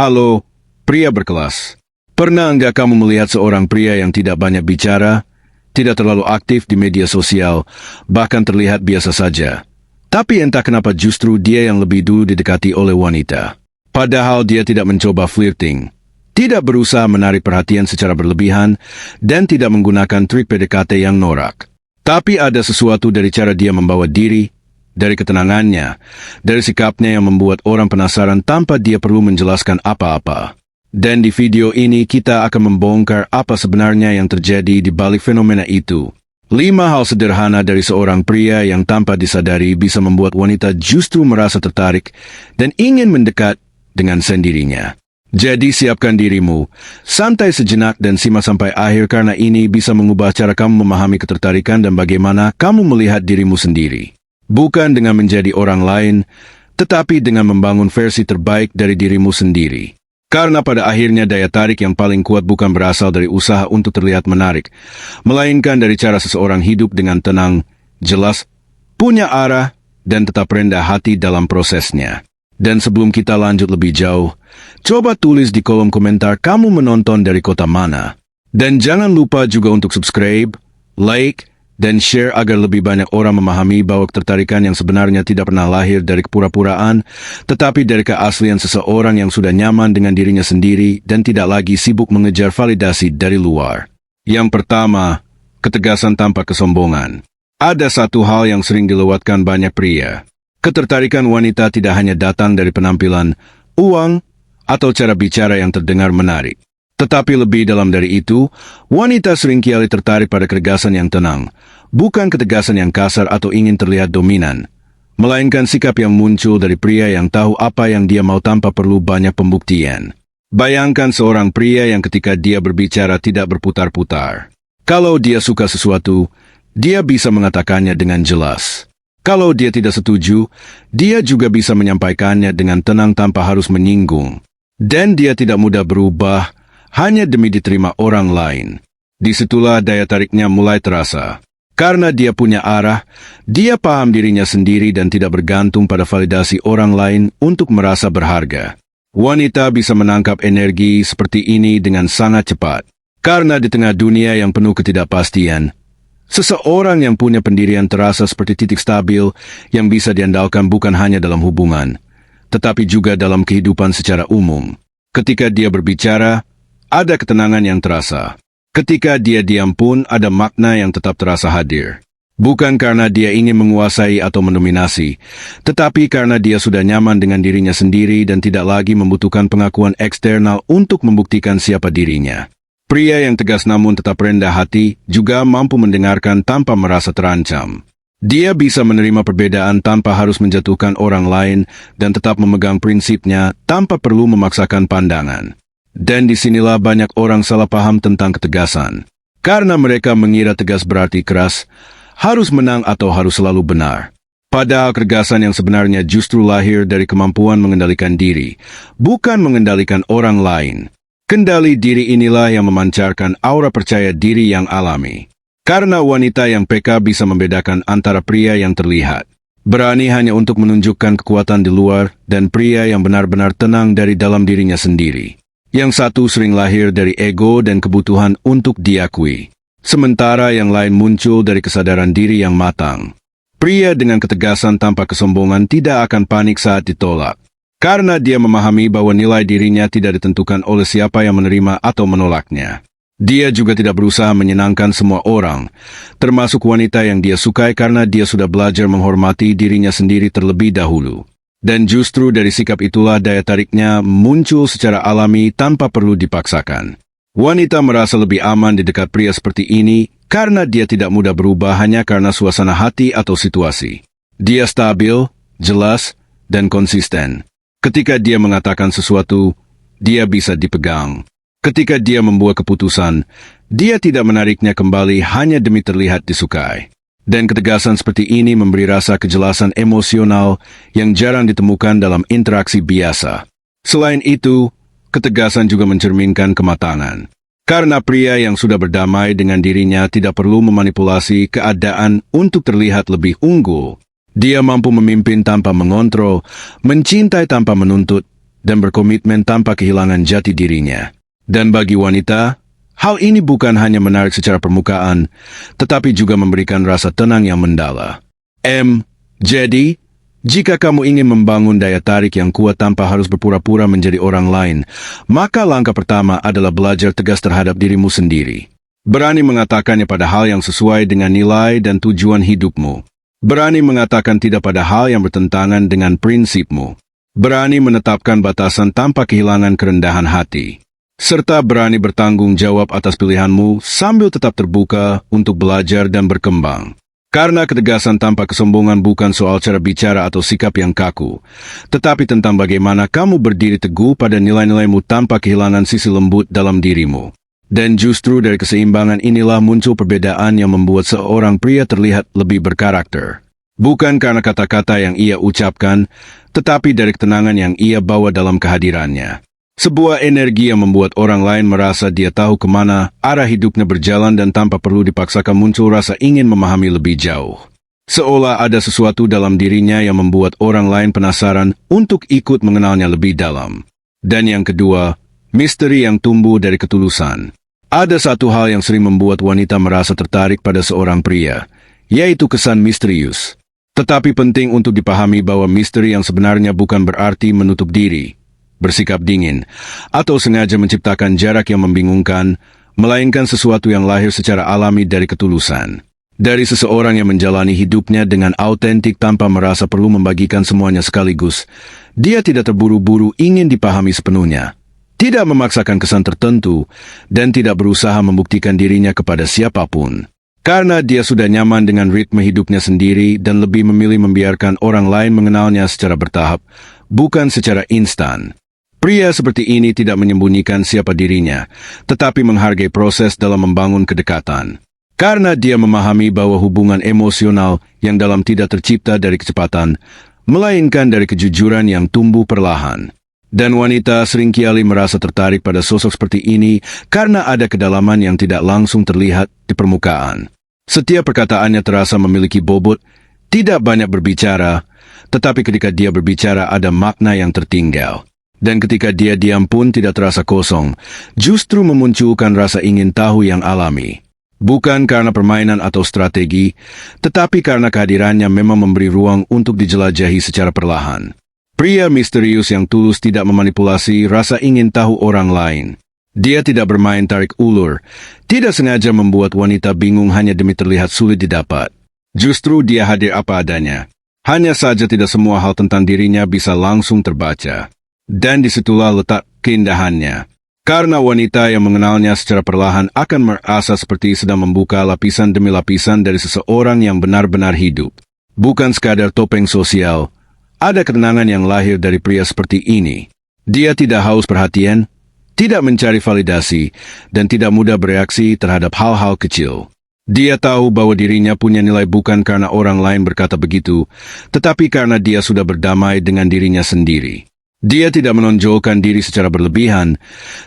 Halo, pria berkelas. Pernah enggak kamu melihat seorang pria yang tidak banyak bicara, tidak terlalu aktif di media sosial, bahkan terlihat biasa saja? Tapi entah kenapa justru dia yang lebih dulu didekati oleh wanita. Padahal dia tidak mencoba flirting, tidak berusaha menarik perhatian secara berlebihan, dan tidak menggunakan trik PDKT yang norak. Tapi ada sesuatu dari cara dia membawa diri, dari ketenangannya, dari sikapnya yang membuat orang penasaran tanpa dia perlu menjelaskan apa-apa. Dan di video ini kita akan membongkar apa sebenarnya yang terjadi di balik fenomena itu. 5 hal sederhana dari seorang pria yang tanpa disadari bisa membuat wanita justru merasa tertarik dan ingin mendekat dengan sendirinya. Jadi siapkan dirimu, santai sejenak dan simak sampai akhir karena ini bisa mengubah cara kamu memahami ketertarikan dan bagaimana kamu melihat dirimu sendiri. Bukan dengan menjadi orang lain, tetapi dengan membangun versi terbaik dari dirimu sendiri. Karena pada akhirnya daya tarik yang paling kuat bukan berasal dari usaha untuk terlihat menarik, melainkan dari cara seseorang hidup dengan tenang, jelas, punya arah, dan tetap rendah hati dalam prosesnya. Dan sebelum kita lanjut lebih jauh, coba tulis di kolom komentar kamu menonton dari kota mana. Dan jangan lupa juga untuk subscribe, like, dan share agar lebih banyak orang memahami bahwa ketertarikan yang sebenarnya tidak pernah lahir dari kepura-puraan, tetapi dari keaslian seseorang yang sudah nyaman dengan dirinya sendiri dan tidak lagi sibuk mengejar validasi dari luar. Yang pertama, ketegasan tanpa kesombongan. Ada satu hal yang sering dilewatkan banyak pria. Ketertarikan wanita tidak hanya datang dari penampilan, uang, atau cara bicara yang terdengar menarik. Tetapi lebih dalam dari itu, wanita seringkali tertarik pada ketegasan yang tenang, bukan ketegasan yang kasar atau ingin terlihat dominan, melainkan sikap yang muncul dari pria yang tahu apa yang dia mau tanpa perlu banyak pembuktian. Bayangkan seorang pria yang ketika dia berbicara tidak berputar-putar. Kalau dia suka sesuatu, dia bisa mengatakannya dengan jelas. Kalau dia tidak setuju, dia juga bisa menyampaikannya dengan tenang tanpa harus menyinggung. Dan dia tidak mudah berubah, hanya demi diterima orang lain. Disitulah daya tariknya mulai terasa. Karena dia punya arah, dia paham dirinya sendiri dan tidak bergantung pada validasi orang lain untuk merasa berharga. Wanita bisa menangkap energi seperti ini dengan sangat cepat. Karena di tengah dunia yang penuh ketidakpastian, seseorang yang punya pendirian terasa seperti titik stabil yang bisa diandalkan bukan hanya dalam hubungan, tetapi juga dalam kehidupan secara umum. Ketika dia berbicara, ada ketenangan yang terasa. Ketika dia diam pun ada makna yang tetap terasa hadir. Bukan karena dia ingin menguasai atau mendominasi, tetapi karena dia sudah nyaman dengan dirinya sendiri dan tidak lagi membutuhkan pengakuan eksternal untuk membuktikan siapa dirinya. Pria yang tegas namun tetap rendah hati juga mampu mendengarkan tanpa merasa terancam. Dia bisa menerima perbedaan tanpa harus menjatuhkan orang lain dan tetap memegang prinsipnya tanpa perlu memaksakan pandangan. Dan disinilah banyak orang salah paham tentang ketegasan. Karena mereka mengira tegas berarti keras, harus menang atau harus selalu benar. Padahal ketegasan yang sebenarnya justru lahir dari kemampuan mengendalikan diri, bukan mengendalikan orang lain. Kendali diri inilah yang memancarkan aura percaya diri yang alami. Karena wanita yang peka bisa membedakan antara pria yang terlihat berani hanya untuk menunjukkan kekuatan di luar dan pria yang benar-benar tenang dari dalam dirinya sendiri. Yang satu sering lahir dari ego dan kebutuhan untuk diakui, sementara yang lain muncul dari kesadaran diri yang matang. Pria dengan ketegasan tanpa kesombongan tidak akan panik saat ditolak, karena dia memahami bahwa nilai dirinya tidak ditentukan oleh siapa yang menerima atau menolaknya. Dia juga tidak berusaha menyenangkan semua orang, termasuk wanita yang dia sukai karena dia sudah belajar menghormati dirinya sendiri terlebih dahulu. Dan justru dari sikap itulah daya tariknya muncul secara alami tanpa perlu dipaksakan. Wanita merasa lebih aman di dekat pria seperti ini karena dia tidak mudah berubah hanya karena suasana hati atau situasi. Dia stabil, jelas, dan konsisten. Ketika dia mengatakan sesuatu, dia bisa dipegang. Ketika dia membuat keputusan, dia tidak menariknya kembali hanya demi terlihat disukai. Dan ketegasan seperti ini memberi rasa kejelasan emosional yang jarang ditemukan dalam interaksi biasa. Selain itu, ketegasan juga mencerminkan kematangan. Karena pria yang sudah berdamai dengan dirinya tidak perlu memanipulasi keadaan untuk terlihat lebih unggul. Dia mampu memimpin tanpa mengontrol, mencintai tanpa menuntut, dan berkomitmen tanpa kehilangan jati dirinya. Dan bagi wanita, hal ini bukan hanya menarik secara permukaan, tetapi juga memberikan rasa tenang yang mendalam. Jadi, jika kamu ingin membangun daya tarik yang kuat tanpa harus berpura-pura menjadi orang lain, maka langkah pertama adalah belajar tegas terhadap dirimu sendiri. Berani mengatakannya pada hal yang sesuai dengan nilai dan tujuan hidupmu. Berani mengatakan tidak pada hal yang bertentangan dengan prinsipmu. Berani menetapkan batasan tanpa kehilangan kerendahan hati. Serta berani bertanggung jawab atas pilihanmu sambil tetap terbuka untuk belajar dan berkembang. Karena ketegasan tanpa kesombongan bukan soal cara bicara atau sikap yang kaku, tetapi tentang bagaimana kamu berdiri teguh pada nilai-nilaimu tanpa kehilangan sisi lembut dalam dirimu. Dan justru dari keseimbangan inilah muncul perbedaan yang membuat seorang pria terlihat lebih berkarakter. Bukan karena kata-kata yang ia ucapkan, tetapi dari ketenangan yang ia bawa dalam kehadirannya. Sebuah energi yang membuat orang lain merasa dia tahu kemana arah hidupnya berjalan dan tanpa perlu dipaksakan muncul rasa ingin memahami lebih jauh. Seolah ada sesuatu dalam dirinya yang membuat orang lain penasaran untuk ikut mengenalnya lebih dalam. Dan yang kedua, misteri yang tumbuh dari ketulusan. Ada satu hal yang sering membuat wanita merasa tertarik pada seorang pria, yaitu kesan misterius. Tetapi penting untuk dipahami bahwa misteri yang sebenarnya bukan berarti menutup diri, bersikap dingin, atau sengaja menciptakan jarak yang membingungkan, melainkan sesuatu yang lahir secara alami dari ketulusan. Dari seseorang yang menjalani hidupnya dengan autentik tanpa merasa perlu membagikan semuanya sekaligus, dia tidak terburu-buru ingin dipahami sepenuhnya. Tidak memaksakan kesan tertentu, dan tidak berusaha membuktikan dirinya kepada siapapun. Karena dia sudah nyaman dengan ritme hidupnya sendiri dan lebih memilih membiarkan orang lain mengenalnya secara bertahap, bukan secara instan. Pria seperti ini tidak menyembunyikan siapa dirinya, tetapi menghargai proses dalam membangun kedekatan. Karena dia memahami bahwa hubungan emosional yang dalam tidak tercipta dari kecepatan, melainkan dari kejujuran yang tumbuh perlahan. Dan wanita seringkali merasa tertarik pada sosok seperti ini karena ada kedalaman yang tidak langsung terlihat di permukaan. Setiap perkataannya terasa memiliki bobot, tidak banyak berbicara, tetapi ketika dia berbicara ada makna yang tertinggal. Dan ketika dia diam pun tidak terasa kosong, justru memunculkan rasa ingin tahu yang alami. Bukan karena permainan atau strategi, tetapi karena kehadirannya memang memberi ruang untuk dijelajahi secara perlahan. Pria misterius yang tulus tidak memanipulasi rasa ingin tahu orang lain. Dia tidak bermain tarik ulur, tidak sengaja membuat wanita bingung hanya demi terlihat sulit didapat. Justru dia hadir apa adanya. Hanya saja tidak semua hal tentang dirinya bisa langsung terbaca. Dan disitulah letak keindahannya. Karena wanita yang mengenalnya secara perlahan akan merasa seperti sedang membuka lapisan demi lapisan dari seseorang yang benar-benar hidup. Bukan sekadar topeng sosial. Ada ketenangan yang lahir dari pria seperti ini. Dia tidak haus perhatian, tidak mencari validasi, dan tidak mudah bereaksi terhadap hal-hal kecil. Dia tahu bahwa dirinya punya nilai bukan karena orang lain berkata begitu, tetapi karena dia sudah berdamai dengan dirinya sendiri. Dia tidak menonjolkan diri secara berlebihan,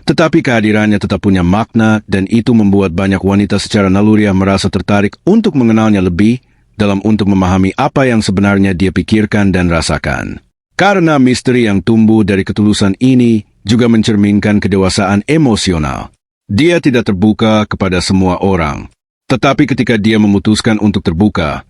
tetapi kehadirannya tetap punya makna dan itu membuat banyak wanita secara naluriah merasa tertarik untuk mengenalnya lebih, dalam untuk memahami apa yang sebenarnya dia pikirkan dan rasakan. Karena misteri yang tumbuh dari ketulusan ini juga mencerminkan kedewasaan emosional. Dia tidak terbuka kepada semua orang. Tetapi ketika dia memutuskan untuk terbuka,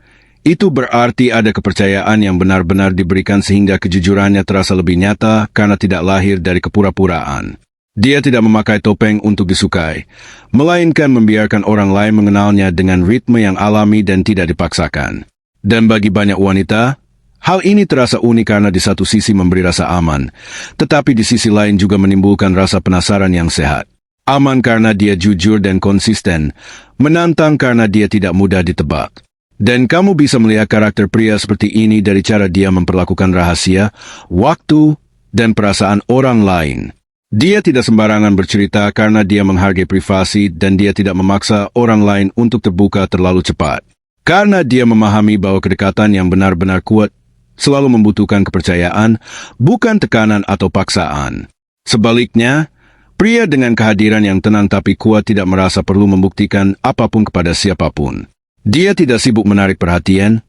itu berarti ada kepercayaan yang benar-benar diberikan sehingga kejujurannya terasa lebih nyata karena tidak lahir dari kepura-puraan. Dia tidak memakai topeng untuk disukai, melainkan membiarkan orang lain mengenalnya dengan ritme yang alami dan tidak dipaksakan. Dan bagi banyak wanita, hal ini terasa unik karena di satu sisi memberi rasa aman, tetapi di sisi lain juga menimbulkan rasa penasaran yang sehat. Aman karena dia jujur dan konsisten, menantang karena dia tidak mudah ditebak. Dan kamu bisa melihat karakter pria seperti ini dari cara dia memperlakukan rahasia, waktu, dan perasaan orang lain. Dia tidak sembarangan bercerita karena dia menghargai privasi dan dia tidak memaksa orang lain untuk terbuka terlalu cepat. Karena dia memahami bahwa kedekatan yang benar-benar kuat selalu membutuhkan kepercayaan, bukan tekanan atau paksaan. Sebaliknya, pria dengan kehadiran yang tenang tapi kuat tidak merasa perlu membuktikan apapun kepada siapapun. Dia tidak sibuk menarik perhatian,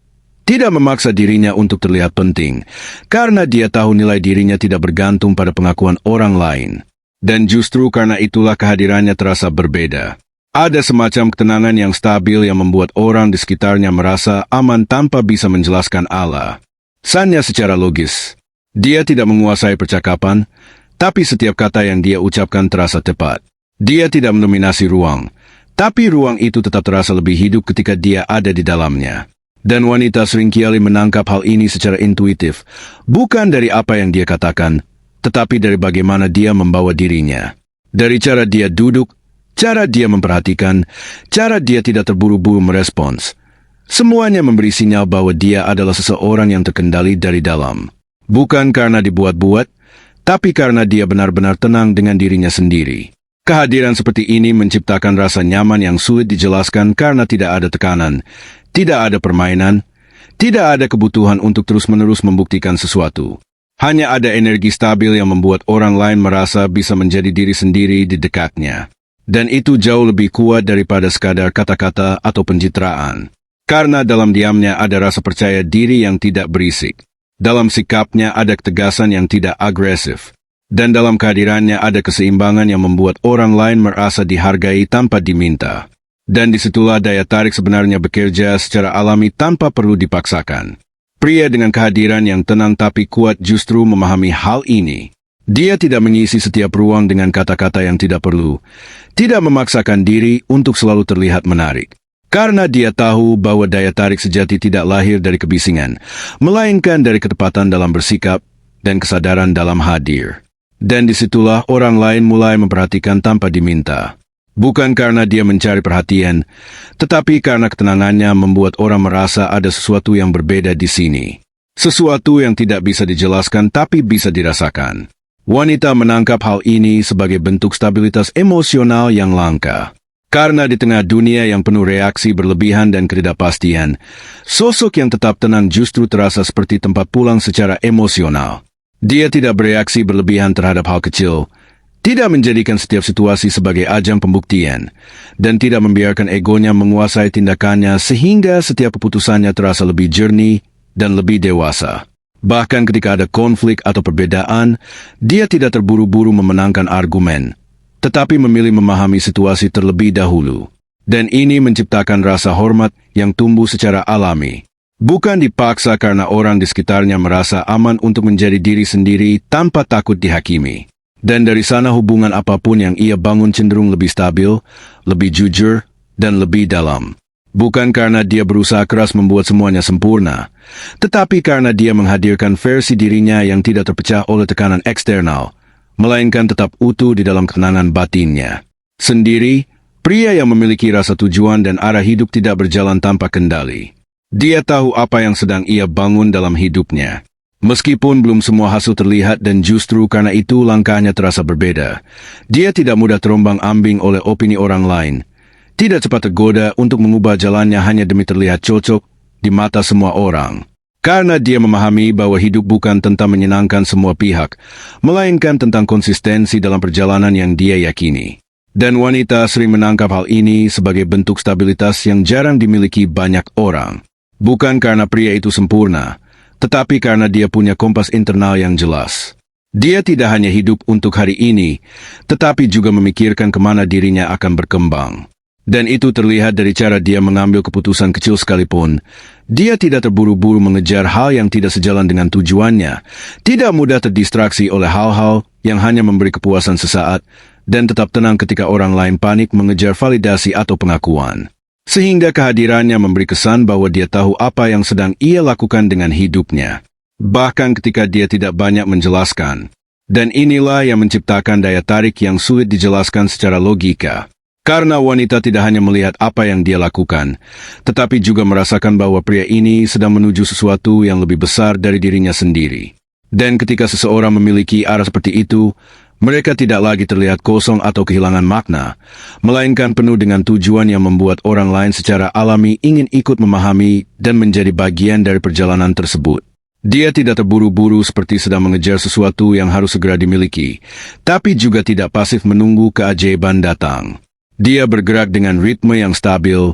Tidak memaksa dirinya untuk terlihat penting, karena dia tahu nilai dirinya tidak bergantung pada pengakuan orang lain. Dan justru karena itulah kehadirannya terasa berbeda. Ada semacam ketenangan yang stabil yang membuat orang di sekitarnya merasa aman tanpa bisa menjelaskan alasannya secara logis. Dia tidak menguasai percakapan, tapi setiap kata yang dia ucapkan terasa tepat. Dia tidak mendominasi ruang, tapi ruang itu tetap terasa lebih hidup ketika dia ada di dalamnya. Dan wanita seringkali menangkap hal ini secara intuitif, bukan dari apa yang dia katakan, tetapi dari bagaimana dia membawa dirinya. Dari cara dia duduk, cara dia memperhatikan, cara dia tidak terburu-buru merespons. Semuanya memberi sinyal bahwa dia adalah seseorang yang terkendali dari dalam. Bukan karena dibuat-buat, tapi karena dia benar-benar tenang dengan dirinya sendiri. Kehadiran seperti ini menciptakan rasa nyaman yang sulit dijelaskan karena tidak ada tekanan, tidak ada permainan, tidak ada kebutuhan untuk terus-menerus membuktikan sesuatu. Hanya ada energi stabil yang membuat orang lain merasa bisa menjadi diri sendiri di dekatnya. Dan itu jauh lebih kuat daripada sekadar kata-kata atau pencitraan. Karena dalam diamnya ada rasa percaya diri yang tidak berisik. Dalam sikapnya ada ketegasan yang tidak agresif. Dan dalam kehadirannya ada keseimbangan yang membuat orang lain merasa dihargai tanpa diminta. Dan disitulah daya tarik sebenarnya bekerja secara alami tanpa perlu dipaksakan. Pria dengan kehadiran yang tenang tapi kuat justru memahami hal ini. Dia tidak mengisi setiap ruang dengan kata-kata yang tidak perlu. Tidak memaksakan diri untuk selalu terlihat menarik. Karena dia tahu bahwa daya tarik sejati tidak lahir dari kebisingan, melainkan dari ketepatan dalam bersikap dan kesadaran dalam hadir. Dan disitulah orang lain mulai memperhatikan tanpa diminta. Bukan karena dia mencari perhatian, tetapi karena ketenangannya membuat orang merasa ada sesuatu yang berbeda di sini. Sesuatu yang tidak bisa dijelaskan tapi bisa dirasakan. Wanita menangkap hal ini sebagai bentuk stabilitas emosional yang langka. Karena di tengah dunia yang penuh reaksi berlebihan dan ketidakpastian, sosok yang tetap tenang justru terasa seperti tempat pulang secara emosional. Dia tidak bereaksi berlebihan terhadap hal kecil, tidak menjadikan setiap situasi sebagai ajang pembuktian, dan tidak membiarkan egonya menguasai tindakannya sehingga setiap keputusannya terasa lebih jernih dan lebih dewasa. Bahkan ketika ada konflik atau perbedaan, dia tidak terburu-buru memenangkan argumen, tetapi memilih memahami situasi terlebih dahulu. Dan ini menciptakan rasa hormat yang tumbuh secara alami. Bukan dipaksa karena orang di sekitarnya merasa aman untuk menjadi diri sendiri tanpa takut dihakimi. Dan dari sana hubungan apapun yang ia bangun cenderung lebih stabil, lebih jujur, dan lebih dalam. Bukan karena dia berusaha keras membuat semuanya sempurna, tetapi karena dia menghadirkan versi dirinya yang tidak terpecah oleh tekanan eksternal, melainkan tetap utuh di dalam ketenangan batinnya. Sendiri, pria yang memiliki rasa tujuan dan arah hidup tidak berjalan tanpa kendali. Dia tahu apa yang sedang ia bangun dalam hidupnya. Meskipun belum semua hasil terlihat dan justru karena itu langkahnya terasa berbeda, dia tidak mudah terombang-ambing oleh opini orang lain, tidak cepat tergoda untuk mengubah jalannya hanya demi terlihat cocok di mata semua orang. Karena dia memahami bahwa hidup bukan tentang menyenangkan semua pihak, melainkan tentang konsistensi dalam perjalanan yang dia yakini. Dan wanita sering menangkap hal ini sebagai bentuk stabilitas yang jarang dimiliki banyak orang. Bukan karena pria itu sempurna, tetapi karena dia punya kompas internal yang jelas. Dia tidak hanya hidup untuk hari ini, tetapi juga memikirkan kemana dirinya akan berkembang. Dan itu terlihat dari cara dia mengambil keputusan kecil sekalipun. Dia tidak terburu-buru mengejar hal yang tidak sejalan dengan tujuannya, tidak mudah terdistraksi oleh hal-hal yang hanya memberi kepuasan sesaat, dan tetap tenang ketika orang lain panik mengejar validasi atau pengakuan. Sehingga kehadirannya memberi kesan bahwa dia tahu apa yang sedang ia lakukan dengan hidupnya. Bahkan ketika dia tidak banyak menjelaskan. Dan inilah yang menciptakan daya tarik yang sulit dijelaskan secara logika. Karena wanita tidak hanya melihat apa yang dia lakukan, tetapi juga merasakan bahwa pria ini sedang menuju sesuatu yang lebih besar dari dirinya sendiri. Dan ketika seseorang memiliki arah seperti itu, mereka tidak lagi terlihat kosong atau kehilangan makna, melainkan penuh dengan tujuan yang membuat orang lain secara alami ingin ikut memahami dan menjadi bagian dari perjalanan tersebut. Dia tidak terburu-buru seperti sedang mengejar sesuatu yang harus segera dimiliki, tapi juga tidak pasif menunggu keajaiban datang. Dia bergerak dengan ritme yang stabil,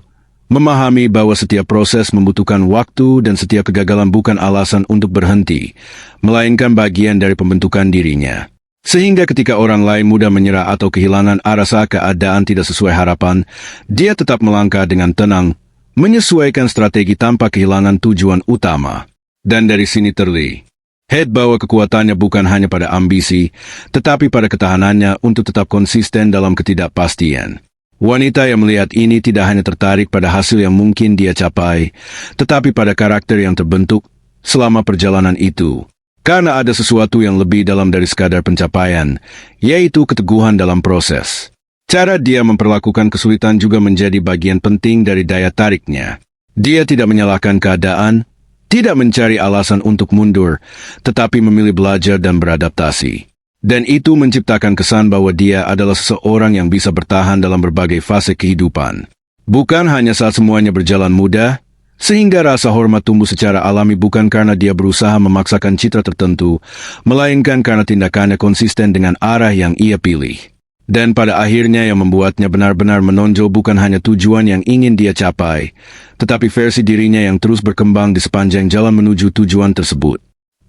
Memahami bahwa setiap proses membutuhkan waktu dan setiap kegagalan bukan alasan untuk berhenti, melainkan bagian dari pembentukan dirinya. Sehingga ketika orang lain mudah menyerah atau kehilangan arah saat keadaan tidak sesuai harapan, dia tetap melangkah dengan tenang, menyesuaikan strategi tanpa kehilangan tujuan utama. Dan dari sini terlihat bahwa kekuatannya bukan hanya pada ambisi, tetapi pada ketahanannya untuk tetap konsisten dalam ketidakpastian. Wanita yang melihat ini tidak hanya tertarik pada hasil yang mungkin dia capai, tetapi pada karakter yang terbentuk selama perjalanan itu. Karena ada sesuatu yang lebih dalam dari sekadar pencapaian, yaitu keteguhan dalam proses. Cara dia memperlakukan kesulitan juga menjadi bagian penting dari daya tariknya. Dia tidak menyalahkan keadaan, tidak mencari alasan untuk mundur, tetapi memilih belajar dan beradaptasi. Dan itu menciptakan kesan bahwa dia adalah seseorang yang bisa bertahan dalam berbagai fase kehidupan. Bukan hanya saat semuanya berjalan mudah, sehingga rasa hormat tumbuh secara alami bukan karena dia berusaha memaksakan citra tertentu, melainkan karena tindakannya konsisten dengan arah yang ia pilih. Dan pada akhirnya yang membuatnya benar-benar menonjol bukan hanya tujuan yang ingin dia capai, tetapi versi dirinya yang terus berkembang di sepanjang jalan menuju tujuan tersebut.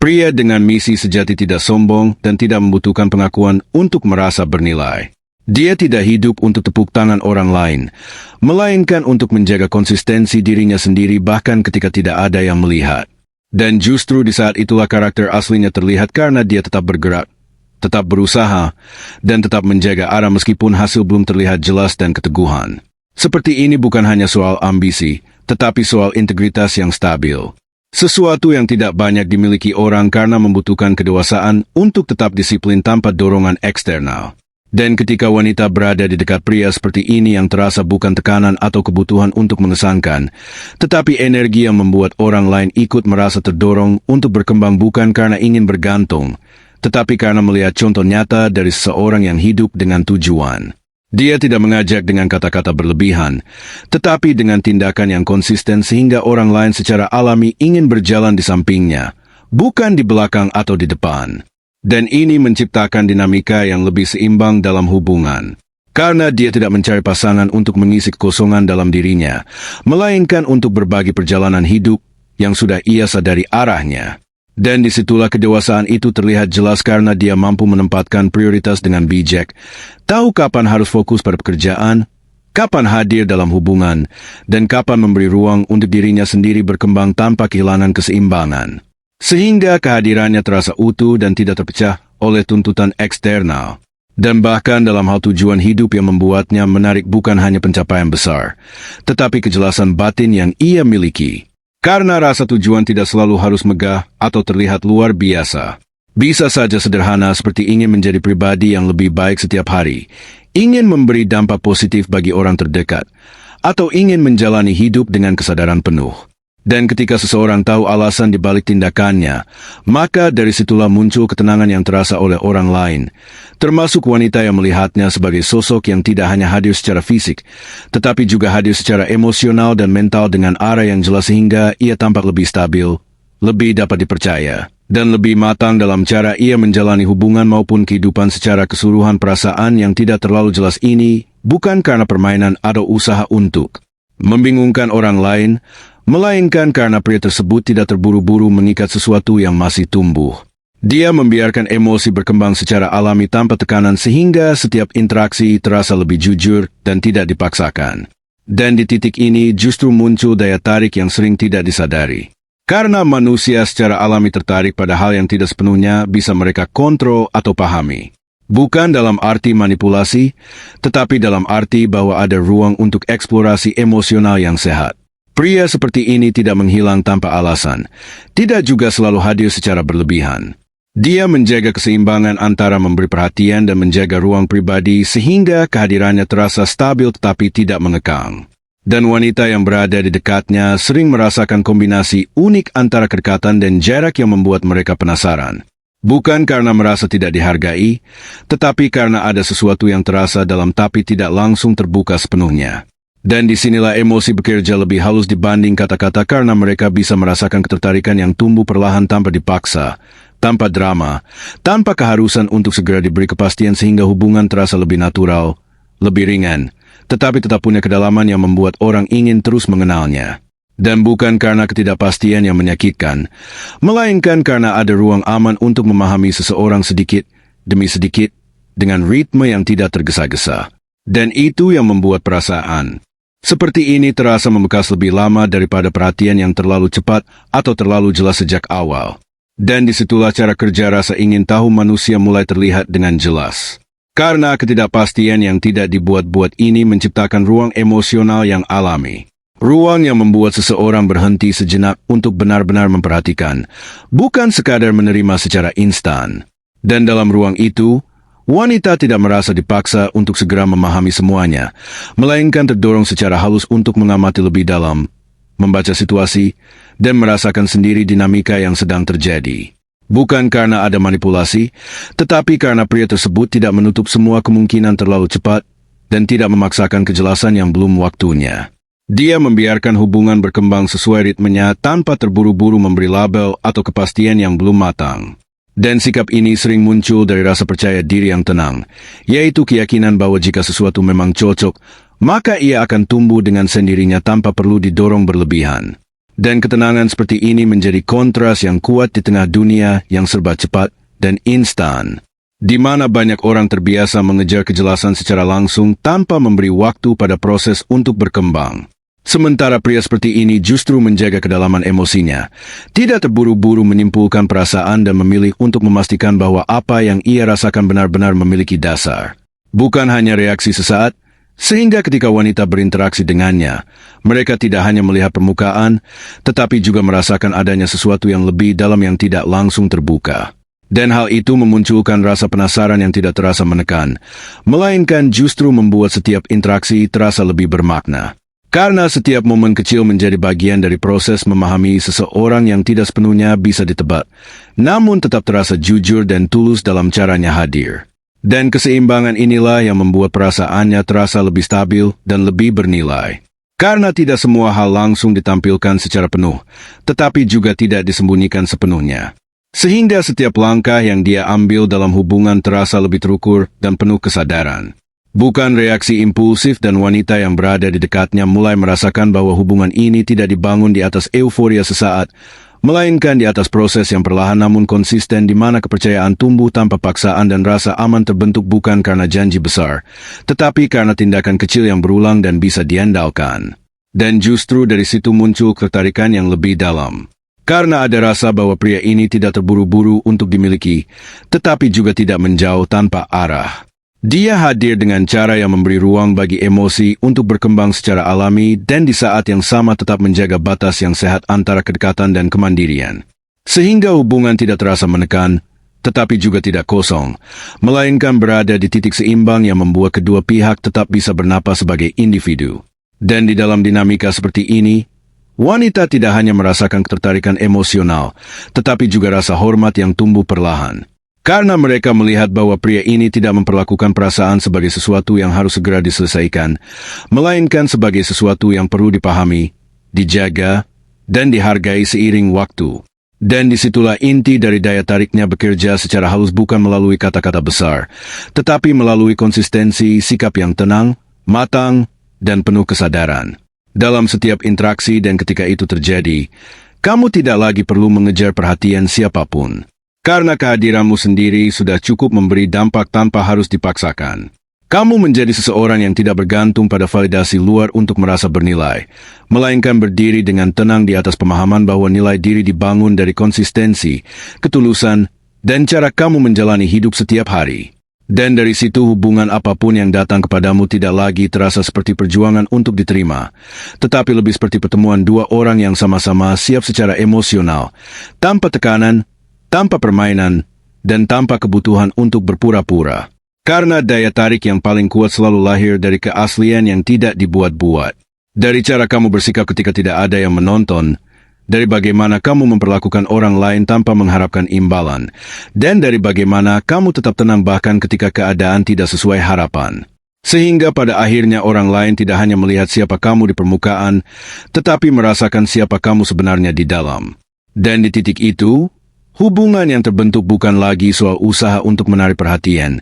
Pria dengan misi sejati tidak sombong dan tidak membutuhkan pengakuan untuk merasa bernilai. Dia tidak hidup untuk tepuk tangan orang lain, melainkan untuk menjaga konsistensi dirinya sendiri bahkan ketika tidak ada yang melihat. Dan justru di saat itulah karakter aslinya terlihat karena dia tetap bergerak, tetap berusaha, dan tetap menjaga arah meskipun hasil belum terlihat jelas dan keteguhan. Seperti ini bukan hanya soal ambisi, tetapi soal integritas yang stabil. Sesuatu yang tidak banyak dimiliki orang karena membutuhkan kedewasaan untuk tetap disiplin tanpa dorongan eksternal. Dan ketika wanita berada di dekat pria seperti ini yang terasa bukan tekanan atau kebutuhan untuk mengesankan, tetapi energi yang membuat orang lain ikut merasa terdorong untuk berkembang bukan karena ingin bergantung, tetapi karena melihat contoh nyata dari seseorang yang hidup dengan tujuan. Dia tidak mengajak dengan kata-kata berlebihan, tetapi dengan tindakan yang konsisten sehingga orang lain secara alami ingin berjalan di sampingnya, bukan di belakang atau di depan. Dan ini menciptakan dinamika yang lebih seimbang dalam hubungan. Karena dia tidak mencari pasangan untuk mengisi kekosongan dalam dirinya, melainkan untuk berbagi perjalanan hidup yang sudah ia sadari arahnya. Dan disitulah kedewasaan itu terlihat jelas karena dia mampu menempatkan prioritas dengan bijak, tahu kapan harus fokus pada pekerjaan, kapan hadir dalam hubungan, dan kapan memberi ruang untuk dirinya sendiri berkembang tanpa kehilangan keseimbangan. Sehingga kehadirannya terasa utuh dan tidak terpecah oleh tuntutan eksternal. Dan bahkan dalam hal tujuan hidup yang membuatnya menarik bukan hanya pencapaian besar, tetapi kejelasan batin yang ia miliki. Karena rasa tujuan tidak selalu harus megah atau terlihat luar biasa. Bisa saja sederhana seperti ingin menjadi pribadi yang lebih baik setiap hari, ingin memberi dampak positif bagi orang terdekat, atau ingin menjalani hidup dengan kesadaran penuh. Dan ketika seseorang tahu alasan di balik tindakannya, maka dari situlah muncul ketenangan yang terasa oleh orang lain, termasuk wanita yang melihatnya sebagai sosok yang tidak hanya hadir secara fisik, tetapi juga hadir secara emosional dan mental dengan arah yang jelas sehingga ia tampak lebih stabil, lebih dapat dipercaya, dan lebih matang dalam cara ia menjalani hubungan maupun kehidupan secara keseluruhan. Perasaan yang tidak terlalu jelas ini bukan karena permainan atau usaha untuk membingungkan orang lain, melainkan karena pria tersebut tidak terburu-buru mengikat sesuatu yang masih tumbuh. Dia membiarkan emosi berkembang secara alami tanpa tekanan sehingga setiap interaksi terasa lebih jujur dan tidak dipaksakan. Dan di titik ini justru muncul daya tarik yang sering tidak disadari. Karena manusia secara alami tertarik pada hal yang tidak sepenuhnya bisa mereka kontrol atau pahami. Bukan dalam arti manipulasi, tetapi dalam arti bahwa ada ruang untuk eksplorasi emosional yang sehat. Pria seperti ini tidak menghilang tanpa alasan, tidak juga selalu hadir secara berlebihan. Dia menjaga keseimbangan antara memberi perhatian dan menjaga ruang pribadi sehingga kehadirannya terasa stabil tetapi tidak mengekang. Dan wanita yang berada di dekatnya sering merasakan kombinasi unik antara kedekatan dan jarak yang membuat mereka penasaran. Bukan karena merasa tidak dihargai, tetapi karena ada sesuatu yang terasa dalam tapi tidak langsung terbuka sepenuhnya. Dan disinilah emosi bekerja lebih halus dibanding kata-kata karena mereka bisa merasakan ketertarikan yang tumbuh perlahan tanpa dipaksa, tanpa drama, tanpa keharusan untuk segera diberi kepastian sehingga hubungan terasa lebih natural, lebih ringan, tetapi tetap punya kedalaman yang membuat orang ingin terus mengenalnya. Dan bukan karena ketidakpastian yang menyakitkan, melainkan karena ada ruang aman untuk memahami seseorang sedikit demi sedikit dengan ritme yang tidak tergesa-gesa. Dan itu yang membuat perasaan seperti ini terasa membekas lebih lama daripada perhatian yang terlalu cepat atau terlalu jelas sejak awal. Dan disitulah cara kerja rasa ingin tahu manusia mulai terlihat dengan jelas. Karena ketidakpastian yang tidak dibuat-buat ini menciptakan ruang emosional yang alami. Ruang yang membuat seseorang berhenti sejenak untuk benar-benar memperhatikan, bukan sekadar menerima secara instan. Dan dalam ruang itu, wanita tidak merasa dipaksa untuk segera memahami semuanya, melainkan terdorong secara halus untuk mengamati lebih dalam, membaca situasi, dan merasakan sendiri dinamika yang sedang terjadi. Bukan karena ada manipulasi, tetapi karena pria tersebut tidak menutup semua kemungkinan terlalu cepat dan tidak memaksakan kejelasan yang belum waktunya. Dia membiarkan hubungan berkembang sesuai ritmenya tanpa terburu-buru memberi label atau kepastian yang belum matang. Dan sikap ini sering muncul dari rasa percaya diri yang tenang, yaitu keyakinan bahwa jika sesuatu memang cocok, maka ia akan tumbuh dengan sendirinya tanpa perlu didorong berlebihan. Dan ketenangan seperti ini menjadi kontras yang kuat di tengah dunia yang serba cepat dan instan, di mana banyak orang terbiasa mengejar kejelasan secara langsung tanpa memberi waktu pada proses untuk berkembang. Sementara pria seperti ini justru menjaga kedalaman emosinya, tidak terburu-buru menyimpulkan perasaan dan memilih untuk memastikan bahwa apa yang ia rasakan benar-benar memiliki dasar. Bukan hanya reaksi sesaat, sehingga ketika wanita berinteraksi dengannya, mereka tidak hanya melihat permukaan, tetapi juga merasakan adanya sesuatu yang lebih dalam yang tidak langsung terbuka. Dan hal itu memunculkan rasa penasaran yang tidak terasa menekan, melainkan justru membuat setiap interaksi terasa lebih bermakna. Karena setiap momen kecil menjadi bagian dari proses memahami seseorang yang tidak sepenuhnya bisa ditebak, namun tetap terasa jujur dan tulus dalam caranya hadir. Dan keseimbangan inilah yang membuat perasaannya terasa lebih stabil dan lebih bernilai. Karena tidak semua hal langsung ditampilkan secara penuh, tetapi juga tidak disembunyikan sepenuhnya. Sehingga setiap langkah yang dia ambil dalam hubungan terasa lebih terukur dan penuh kesadaran. Bukan reaksi impulsif dan wanita yang berada di dekatnya mulai merasakan bahwa hubungan ini tidak dibangun di atas euforia sesaat, melainkan di atas proses yang perlahan namun konsisten di mana kepercayaan tumbuh tanpa paksaan dan rasa aman terbentuk bukan karena janji besar, tetapi karena tindakan kecil yang berulang dan bisa diandalkan. Dan justru dari situ muncul ketertarikan yang lebih dalam. Karena ada rasa bahwa pria ini tidak terburu-buru untuk dimiliki, tetapi juga tidak menjauh tanpa arah. Dia hadir dengan cara yang memberi ruang bagi emosi untuk berkembang secara alami dan di saat yang sama tetap menjaga batas yang sehat antara kedekatan dan kemandirian. Sehingga hubungan tidak terasa menekan, tetapi juga tidak kosong, melainkan berada di titik seimbang yang membuat kedua pihak tetap bisa bernapas sebagai individu. Dan di dalam dinamika seperti ini, wanita tidak hanya merasakan ketertarikan emosional, tetapi juga rasa hormat yang tumbuh perlahan. Karena mereka melihat bahwa pria ini tidak memperlakukan perasaan sebagai sesuatu yang harus segera diselesaikan, melainkan sebagai sesuatu yang perlu dipahami, dijaga, dan dihargai seiring waktu. Dan disitulah inti dari daya tariknya bekerja secara halus bukan melalui kata-kata besar, tetapi melalui konsistensi sikap yang tenang, matang, dan penuh kesadaran. Dalam setiap interaksi dan ketika itu terjadi, kamu tidak lagi perlu mengejar perhatian siapapun. Karena kehadiranmu sendiri sudah cukup memberi dampak tanpa harus dipaksakan. Kamu menjadi seseorang yang tidak bergantung pada validasi luar untuk merasa bernilai, melainkan berdiri dengan tenang di atas pemahaman bahwa nilai diri dibangun dari konsistensi, ketulusan, dan cara kamu menjalani hidup setiap hari. Dan dari situ hubungan apapun yang datang kepadamu tidak lagi terasa seperti perjuangan untuk diterima, tetapi lebih seperti pertemuan dua orang yang sama-sama siap secara emosional, tanpa tekanan, tanpa permainan, dan tanpa kebutuhan untuk berpura-pura. Karena daya tarik yang paling kuat selalu lahir dari keaslian yang tidak dibuat-buat. Dari cara kamu bersikap ketika tidak ada yang menonton, dari bagaimana kamu memperlakukan orang lain tanpa mengharapkan imbalan, dan dari bagaimana kamu tetap tenang bahkan ketika keadaan tidak sesuai harapan. Sehingga pada akhirnya orang lain tidak hanya melihat siapa kamu di permukaan, tetapi merasakan siapa kamu sebenarnya di dalam. Dan di titik itu, Hubungan yang terbentuk bukan lagi soal usaha untuk menarik perhatian,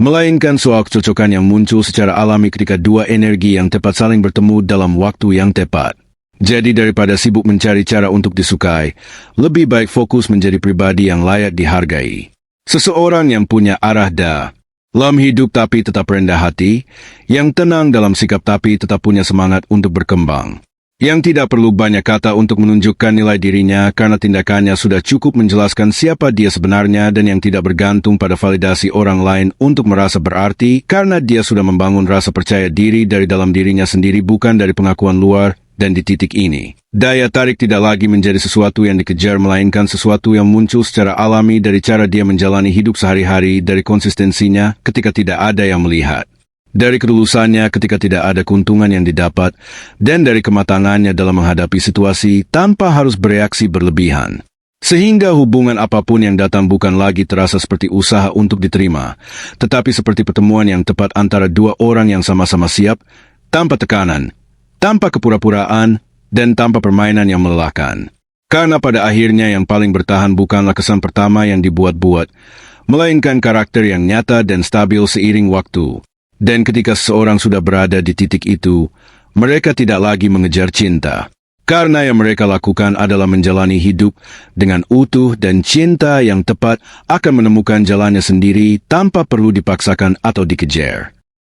melainkan soal kecocokan yang muncul secara alami ketika dua energi yang tepat saling bertemu dalam waktu yang tepat. Jadi daripada sibuk mencari cara untuk disukai, lebih baik fokus menjadi pribadi yang layak dihargai. Seseorang yang punya arah dalam hidup tapi tetap rendah hati, yang tenang dalam sikap tapi tetap punya semangat untuk berkembang. Yang tidak perlu banyak kata untuk menunjukkan nilai dirinya karena tindakannya sudah cukup menjelaskan siapa dia sebenarnya dan yang tidak bergantung pada validasi orang lain untuk merasa berarti karena dia sudah membangun rasa percaya diri dari dalam dirinya sendiri bukan dari pengakuan luar. Dan di titik ini, daya tarik tidak lagi menjadi sesuatu yang dikejar melainkan sesuatu yang muncul secara alami dari cara dia menjalani hidup sehari-hari, dari konsistensinya ketika tidak ada yang melihat, dari ketulusannya ketika tidak ada keuntungan yang didapat, dan dari kematangannya dalam menghadapi situasi tanpa harus bereaksi berlebihan. Sehingga hubungan apapun yang datang bukan lagi terasa seperti usaha untuk diterima, tetapi seperti pertemuan yang tepat antara dua orang yang sama-sama siap, tanpa tekanan, tanpa kepura-puraan, dan tanpa permainan yang melelahkan. Karena pada akhirnya yang paling bertahan bukanlah kesan pertama yang dibuat-buat, melainkan karakter yang nyata dan stabil seiring waktu. Dan ketika seseorang sudah berada di titik itu, mereka tidak lagi mengejar cinta. Karena yang mereka lakukan adalah menjalani hidup dengan utuh dan cinta yang tepat akan menemukan jalannya sendiri tanpa perlu dipaksakan atau dikejar.